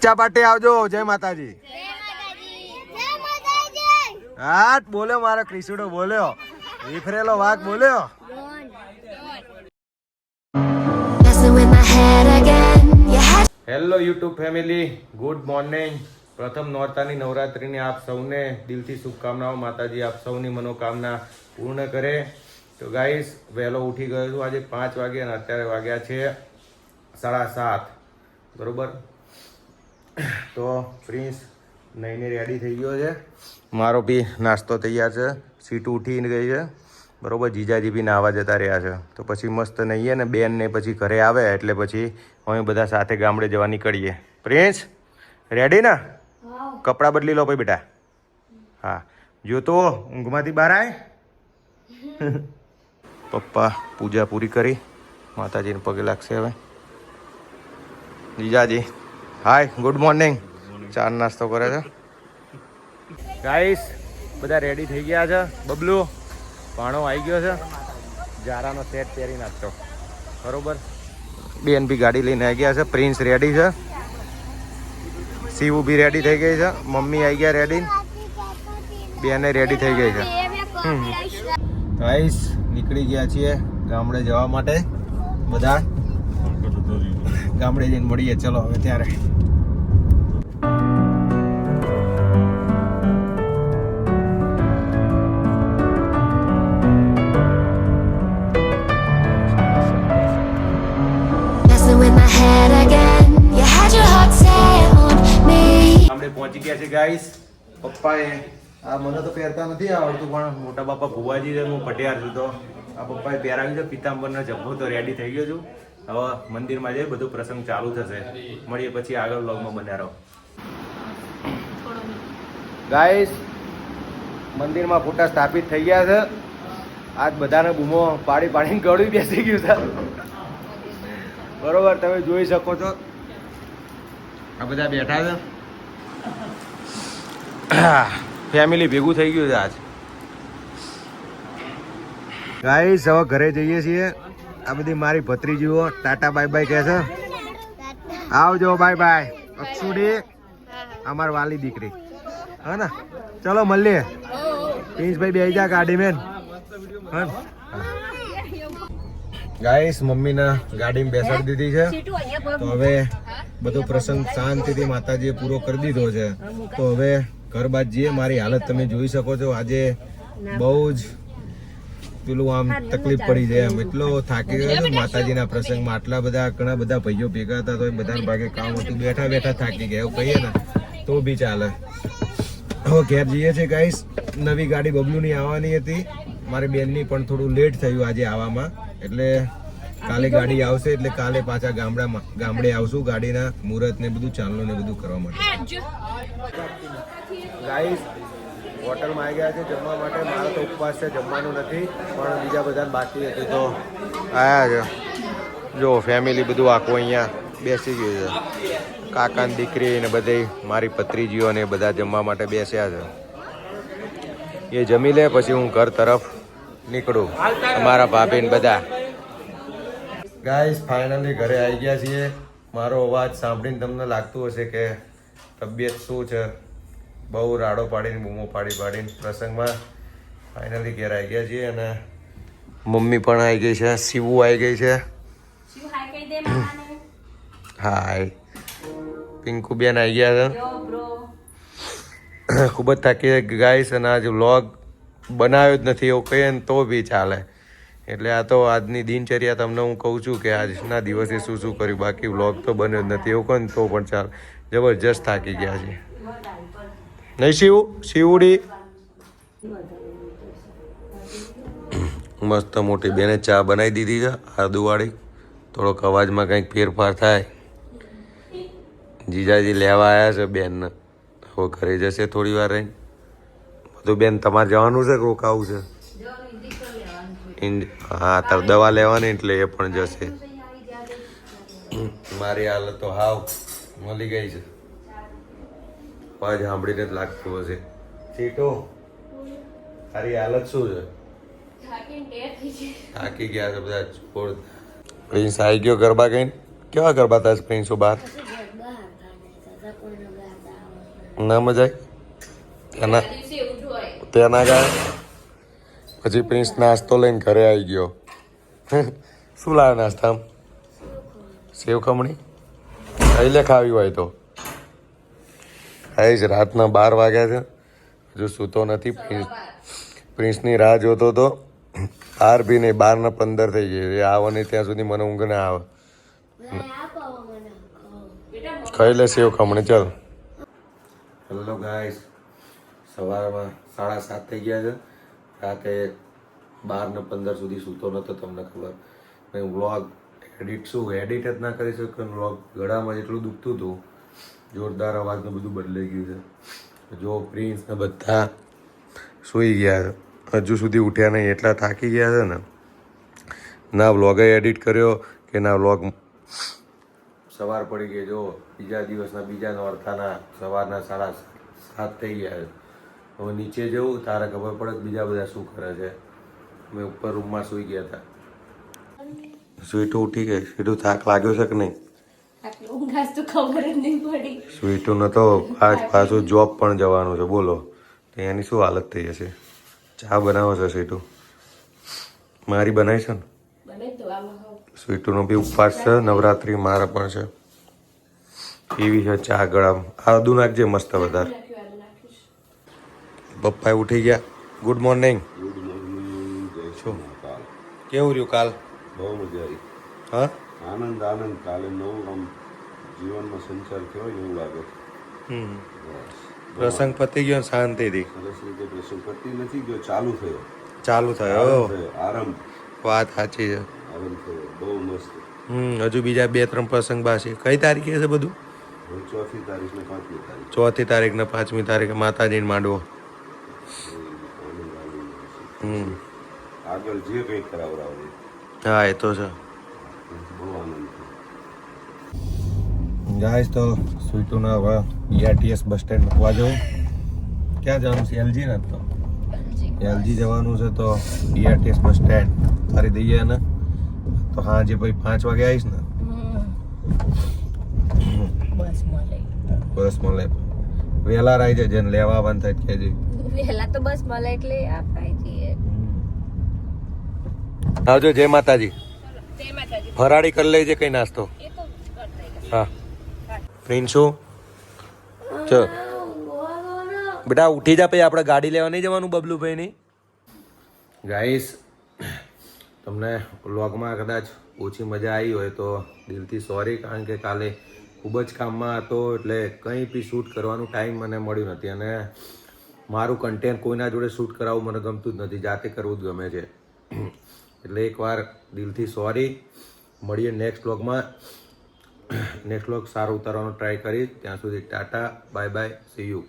ચા પાટી આવજો. જય માતાજી. હા બોલ્યો મારો ક્રિશુડો બોલ્યો, વિફરેલો વાઘ બોલ્યો. Hello YouTube family, good morning. પ્રથમ નોરતાની નવરાત્રિની આપ સૌને દિલથી શુભકામનાઓ. માતાજી આપ સૌની મનોકામના પૂર્ણ કરે. તો ગાઈસ, વહેલો ઉઠી ગયો છું આજે 5 વાગે અને અત્યારે વાગ્યા છે 7:30 બરોબર. તો પ્રિન્સ નઈને રેડી થઈ ગયો છે, મારો બી નાસ્તો તૈયાર છે, સીટું ઉઠીને ગઈ છે બરોબર. જીજાજી બી નાવા જતા રહ્યા છે. તો પછી મસ્ત નહીએ ને બેન ને પછી ઘરે આવે એટલે પછી અમે બધા સાથે ગામડે જવા નીકળીએ. પ્રિન્સ રેડી ને? કપડાં બદલી લો ભાઈ બેટા. હા જો તો ઊંઘમાંથી બહાર આય. પપ્પા પૂજા પૂરી કરી, માતાજીને પગે લાગશે હવે. જીજાજી હાય, ગુડ મોર્નિંગ. ચા નાસ્તો કરે છે. ગાઈસ બધા રેડી થઈ ગયા છે. બબલુ પાણો આવી ગયો છે, જારાનો સેટ પહેરી નાખતો બરોબર. બેન બી ગાડી લઈને આવી ગયા છે. પ્રિન્સ રેડી છે, શિવ બી રેડી થઈ ગઈ છે, મમ્મી આવી ગયા રેડી, બેને રેડી થઈ ગઈ છે. ગાઈસ નીકળી ગયા છીએ ગામડે જવા માટે. બધા ગામડે જઈને મળીએ. ચલો હવે ત્યારે. ગામડે પહોંચી ગયા છે ગાઈસ. પપ્પાએ આ મને તો પહેરતા નથી આવડતું, પણ મોટા બાપા ભુવાજી છે, હું પટિયાર છું, તો આ પપ્પાએ પહેરાવ્યું છે. પિતાંબરનો જબ્બો તો રેડી થઈ ગયો છું. હવે મંદિરમાં જઈ બધું પ્રસંગ ચાલુ થશે. મળીએ પછી આગળ વ્લોગમાં બન્યા રહો. ગાઈસ મંદિરમાં ફોટા સ્થાપિત થઈ ગયા છે. આજ બધાને બૂમો પાડી પાડીને ગળું બેસી ગયું છે બરોબર. તમે જોઈ શકો છો આ બધા બેઠા છે, ફેમિલી ભેગું થઈ ગયું છે આજ. ગાઈસ હવે ઘરે જઈએ છીએ. આ બધી મારી ભત્રીજીઓ ટાટા બાય બાય કહે છે. આવજો બાય બાય. અક્ષુડી અમાર વાલી દીકરી, હા ને? ચલો મળીએ. પ્રિન્સભાઈ બેસી જા ગાડી મેન. ગાઈસ મમ્મીના ગાડીમાં બેસાડી દીધી છે. તો હવે બધો પ્રસંગ શાંતિથી માતાજીએ પૂરો કરી દીધો છે. તો હવે ઘર બાદ જઈએ. મારી હાલત તમે જોઈ શકો છો. આજે બહુ જ પેલું આમ તકલીફ પડી જાય એમ, એટલો થાકી ગયો હતો માતાજીના પ્રસંગમાં. આટલા બધા ઘણા બધા ભાઈઓ ભેગા હતા, તો એ બધા ભાગે કામ હતું, બેઠા બેઠા થાકી ગયા એવું કહીએ ને તો બી ચાલે. હવે ઘેર જઈએ છીએ ગાઈસ. નવી ગાડી બબલુની આવવાની હતી, મારી બેનની પણ થોડું લેટ થયું આજે આવવામાં, એટલે કાલે ગાડી આવશે. એટલે કાલે પાછા ગામડે આવશું ગાડીના મુહૂર્ત ને બધું ચાલનું ને બધું કરવા માટે. ગાઈસ હોટલમાં આવી ગયા છે જમવા માટે. મારો તો ઉપવાસ છે, જમવાનું નથી, પણ બીજા બધા બાકી હતું તો આવ્યા છે. જો ફેમિલી બધું આખું અહીંયા બેસી ગયું છે. કાકાની દીકરી ને બધી મારી ભત્રીજીઓ ને બધા જમવા માટે બેસ્યા છે. એ જમી લે પછી હું ઘર તરફ નીકળું, મારા ભાભી ને બધા. ગાઈસ ફાઇનલી ઘરે આવી ગયા છીએ. મારો અવાજ સાંભળીને તમને લાગતું હશે કે તબિયત શું છે. બહુ રાડો પાડીને બૂમો પાડીને પ્રસંગમાં ફાઇનલી ઘેર આવી ગયા છીએ. અને મમ્મી પણ આવી ગઈ છે, શિવું આવી ગઈ છે. હાય પિંકુ બેન આવી ગયા છે. ખૂબ જ થાકી ગાઈસ. અને આજે વ્લોગ બનાવ્યો જ નથી એવું કહીએ ને તો બી ચાલે. એટલે આ તો આજની દિનચર્યા તમને હું કહું છું કે આજના દિવસે શું શું કર્યું. બાકી વ્લોગ તો બન્યો જ નથી એવું કહે ને તો પણ ચાલે. જબરજસ્ત થાકી ગયા છે નહીં શિવડી? મસ્ત મોટી બેને ચા બનાવી દીધી છે આદુવાળી. થોડોક અવાજમાં કંઈક ફેરફાર થાય. જીજાજી લેવા આવ્યા છે બેનને. હવે ઘરે જશે થોડી વાર રહીને. બધું બેન તમારે જવાનું છે કે રોકાવું છે? હા તાર દવા લેવાની એટલે એ પણ જશે. મારી હાલત તો હાવ મળી ગઈ છે. અવાજ સાંભળીને જ લાગતું હશે. સીટો તારી હાલત શું છે? થાકી ગયા છે બધા. પ્રિન્સ આવી ગયો ગરબા કહીને. કેવા ગરબા થાય પ્રિન્સો બહાર? ના મજા આવી ત્યાં ના ગાય. પછી પ્રિન્સ નાસ્તો લઈને ઘરે આવી ગયો. શું લાવ્યો નાસ્તામાં? સેવ ખમણી. ખાઈ લે ખાવી હોય તો. જ રાતના 12 વાગ્યા છે, હજુ સૂતો નથી. પ્રિન્સની રાહ જોતો તો. 12 બી નહીં, 12:15 થઈ ગઈ. એ આવો નહીં ત્યાં સુધી મને ઊંઘ ના આવે. ખાઈ લે સેવ ખમણી, ચાલ. હેલો ગાઈસ, સવારમાં 7:30 થઈ ગયા છે. રાતે 12:15 સુધી સૂતો નહોતો, તમને ખબર. મેં વ્લોગ એડિટ જ ના કરી શકું. વ્લોગ ગળામાં જેટલું દુખતું હતું, જોરદાર અવાજનું બધું બદલાઈ ગયું છે. જો પ્રિન્સ ને બધા સૂઈ ગયા છે, હજુ સુધી ઉઠ્યા નહીં, એટલા થાકી ગયા છે ને. ના વ્લોગે એડિટ કર્યો કે ના વ્લોગ. સવાર પડી ગઈ. જો બીજા દિવસના બીજા નોરતાના સવારના 7:30 થઈ ગયા છે. હવે નીચે જવું તારે ખબર પડે કે બીજા બધા શું કરે છે. મેં ઉપર રૂમમાં સૂઈ ગયા હતા. સ્વીટુ ઉઠી ગઈ. સ્વીટુ થાક લાગ્યો છે કે નહીં? સ્વીટુ ન તો આજ પાછું જોબ પણ જવાનું છે, બોલો. તો એની શું હાલત થઈ જશે? ચા બનાવો છે સ્વીટુ? મારી બનાવી છે ને? સ્વીટુનો બી ઉપવાસ છે, નવરાત્રી મારા પણ છે. એવી છે ચા ગળામાં. આદુ નાખજે મસ્ત વધારે. પપ્પા ઉઠી ગયા. Good morning. શું કેવું રહ્યું કાલ? બહુ મજા આવી. હા, આનંદ આનંદ. કાલે નવું આમ જીવનમાં સંચાર થયો એવું લાગે. પ્રસંગ પતી ગયો, શાંતિથી. સરસ રીતે પ્રસંગ પતી નથી ગયો, ચાલુ થયો. ચાલુ થયો. આરંભ. વાત સાચી છે. આરંભ થયો, બહુ મસ્ત. હજુ બીજા 2-3 પ્રસંગ બાકી. કઈ તારીખે છે બધું? 4મી તારીખ ને 5મી તારીખ. 4મી તારીખ ને 5મી તારીખે માતાજીને માંડવો. આગળ જે કંઈ કરાવડાવે. હા, એ તો છે. બહુ આનંદ થયો. ગાઈસ, તો સ્વીટુના હવે BRTS બસ સ્ટેન્ડ મૂકવા જવું. ક્યાં જવાનું છે? LG ને તો LG જવાનું છે. તો BRTS બસ સ્ટેન્ડ તારી દઈએ ને તો હા જે ભાઈ 5 વાગે આવીશ ને બસ મળે. વહેલા આવી જાય, જેને લેવા આવવાનું થાય કહેજે. વહેલા તો બસ મળે એટલે આપણે જઈએ. આવજો. જય માતાજી. ફરાળી કરી લેજે કઈ નાસ્તો. હા પ્રિન્સુ, ચલ બેટા ઉઠી જા. પછી આપણે ગાડી લેવા નહીં જવાનું બબલુભાઈ ની. ગાઈસ, તમને વ્લોગમાં કદાચ ઓછી મજા આવી હોય તો દિલથી સોરી, કારણ કે કાલે ખૂબ જ કામમાં હતો. એટલે કંઈ બી શૂટ કરવાનું ટાઈમ મને મળ્યું નથી. અને મારું કન્ટેન્ટ કોઈના જોડે શૂટ કરાવવું મને ગમતું જ નથી, જાતે કરવું જ ગમે છે. એટલે એકવાર દિલથી સોરી. મળીએ નેક્સ્ટ વ્લોગમાં. નેક્સ્ટ વ્લોગ સારો ઉતારવાનો ટ્રાય કરીશ. ત્યાં સુધી Tata, bye bye, C you.